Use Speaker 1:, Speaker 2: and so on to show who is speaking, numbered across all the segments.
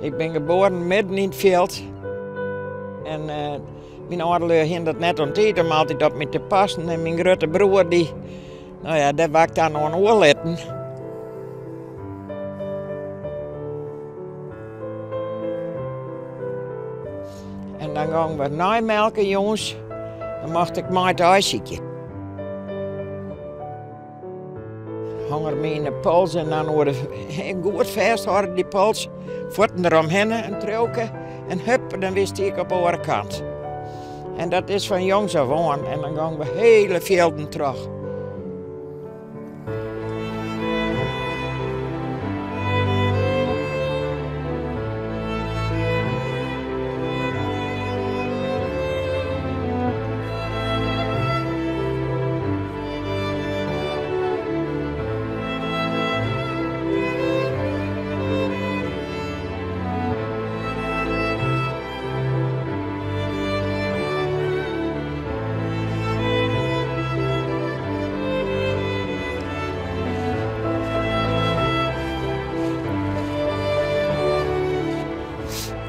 Speaker 1: Ik ben geboren midden in het veld. En mijn ouders hingen dat net ontdekt om altijd op me te passen. En mijn grote broer, daar wou ik dan aan oorletten. En dan gingen we naaimelken, jongens. Dan mocht ik mij het huisje. Hang er mee in de pols en dan worden goed vasthouden die pols. Voeten eromheen en trokken. En hup, dan wist ik op de andere kant. En dat is van jongs af aan. En dan gaan we hele velden terug.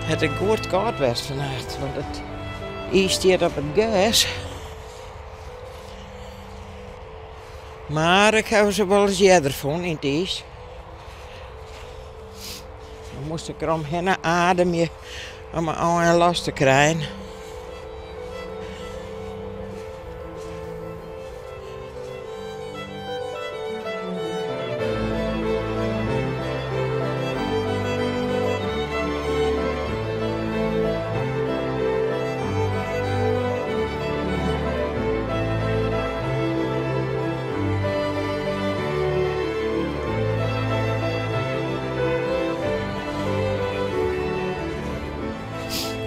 Speaker 1: Het is een goed koud was vannacht, want het ijs staat op het gas. Maar ik heb ze wel eens eerder van in het ijs. Dan moest ik er omheen ademen om mijn ogen last te krijgen.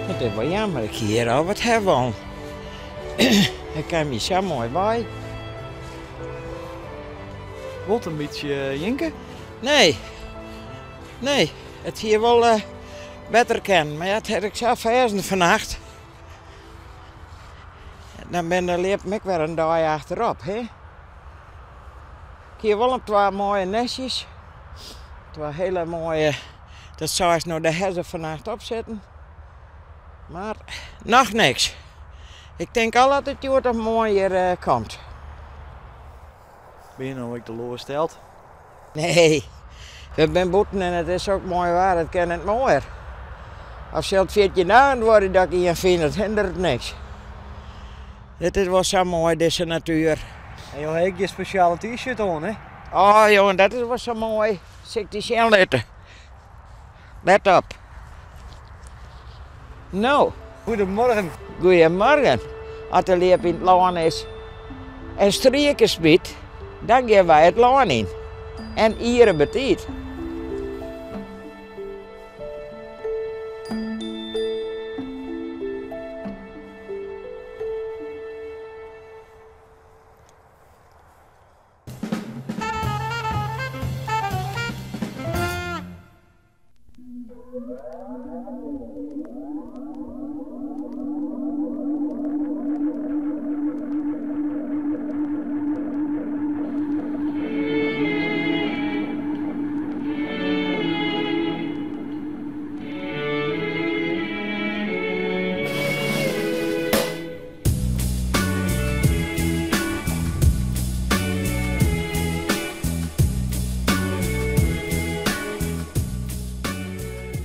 Speaker 1: Het is wel jammer dat ik hier al wat heb al. Ik kan me zo mooi bij.
Speaker 2: Wilt een beetje jinken?
Speaker 1: Nee, het hier wel beter kan. Maar ja, het heb ik zo verzen vannacht. Dan leep ik weer een dag achterop. Hè? Ik hier wel een twee mooie nestjes. Twee hele mooie, dat zou ik nou de hersen vannacht opzetten. Maar nog niks. Ik denk al dat het wordt nog mooier komt.
Speaker 2: Ben je nou ook de loer stelt?
Speaker 1: Nee, ik ben boeten en het is ook mooi waar, het kan het mooier. Als je het 14 dagen wordt dat ik hier vind, het hindert niks. Dit is wel zo mooi, deze natuur.
Speaker 2: En je hebt je speciale t-shirt aan, hè?
Speaker 1: Oh jongen, dat is wel zo mooi. Zit die snel letten. Let op. Nou.
Speaker 2: Goedemorgen.
Speaker 1: Goedemorgen. Als de leep in het laan is en striekenspiet, dan gaan wij het laan in. En ieren betiet.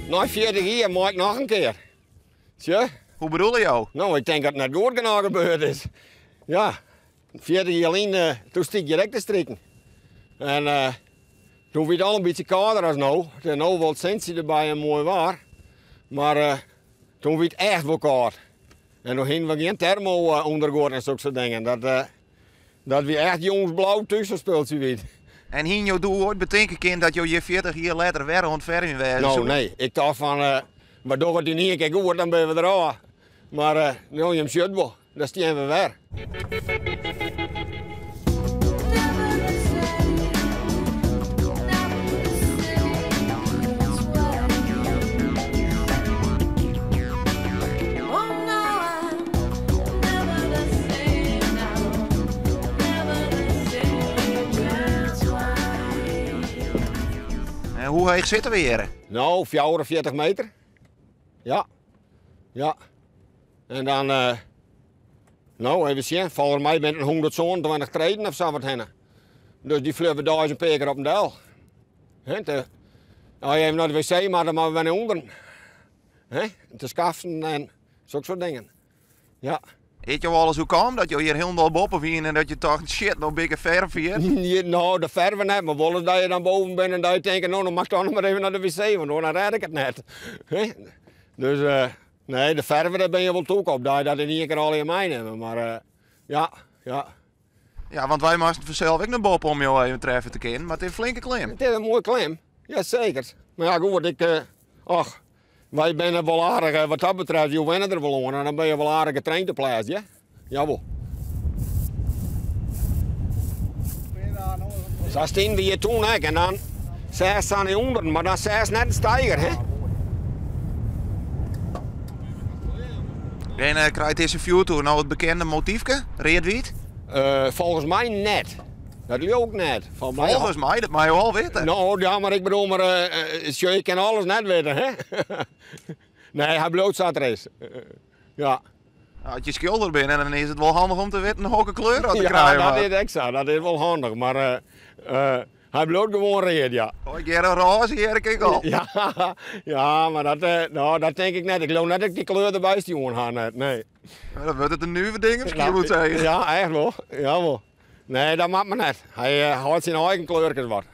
Speaker 3: Na 40 jaar maak ik nog een keer. Zie?
Speaker 4: Hoe bedoel je jou?
Speaker 3: Nou, ik denk dat het net goed genoeg gebeurd is. Ja, 40 jaar alleen, toen stiek je direct te strikken. En toen werd het al een beetje kouder als nou. Er is nou wel sensie erbij en mooi waar. Maar toen werd het echt wel koud. En toen gingen we geen thermo ondergooien en zulke dingen. Dat we echt jongensblauw tussenspultje weet.
Speaker 4: En hier jou doe ooit betekenen dat je 40 jaar later weer ontferming was?
Speaker 3: Nou nee, ik dacht van, maar door het niet een keer goed, dan ben we er al. Maar nou, je hem shut wel, dan staan we weer.
Speaker 4: En hoe hoog zitten we hier?
Speaker 3: Nou, 44 meter. Ja. Ja. En dan, nou, even zien, volgens mij bent het 120 treden of zo wat heen. Dus die vliegen 1000 per keer op een deel. Als je even naar de wc maar dan maar we naar onder. Te schaffen en zulke soort dingen. Ja.
Speaker 4: Weet je wel eens hoe kwam dat je hier helemaal boven wien en dat je toch shit nog een verf hier?
Speaker 3: Nou, de verven net, maar wel eens dat je dan boven bent en dat je denkt, nou dan mag ik toch nog maar even naar de wc, want dan red ik het net. Dus nee, de verven daar ben je wel toe op, dat je dat in één keer al in mij nemen, maar ja.
Speaker 4: Ja, want wij moesten vanzelf ook naar boven om jou even treffen te kennen, maar het is een flinke klim.
Speaker 3: Het is een mooie klim, ja zeker. Maar ja goed, ach, wij zijn wel aardig wat dat betreft, je wennen er wel aan en dan ben je wel aardig getraind te plaatsen, ja? Jawel. Zo staan we hier toen ook en dan zij staan die onder, maar dan zij is net een steiger, hè?
Speaker 4: En krijgt deze viewtour nou het bekende motiefje, reedwiet?
Speaker 3: Volgens mij net. Dat lukt ook net.
Speaker 4: Volgens mij, dat mag je wel weten.
Speaker 3: Nou ja, maar ik bedoel, je kan alles net weten, hè? Nee, hij bloot staat er eens. Ja.
Speaker 4: Als je schilder bent, dan is het wel handig om te weten welke kleur dat te
Speaker 3: Ja,
Speaker 4: krijgen.
Speaker 3: dat is extra, dat is wel handig, maar hij bloot gewoon reed, ja.
Speaker 4: Oh, ik heb een roze hier, kijk al.
Speaker 3: Ja, maar dat denk ik net. Ik geloof net dat ik die kleur erbij sturen ga net, nee.
Speaker 4: Dan wordt het een nieuwe ding, misschien moet zeggen.
Speaker 3: Ja, echt wel. Jawel. Nee, dat maakt me net. Hij houdt zijn eigen kleurtjes wat.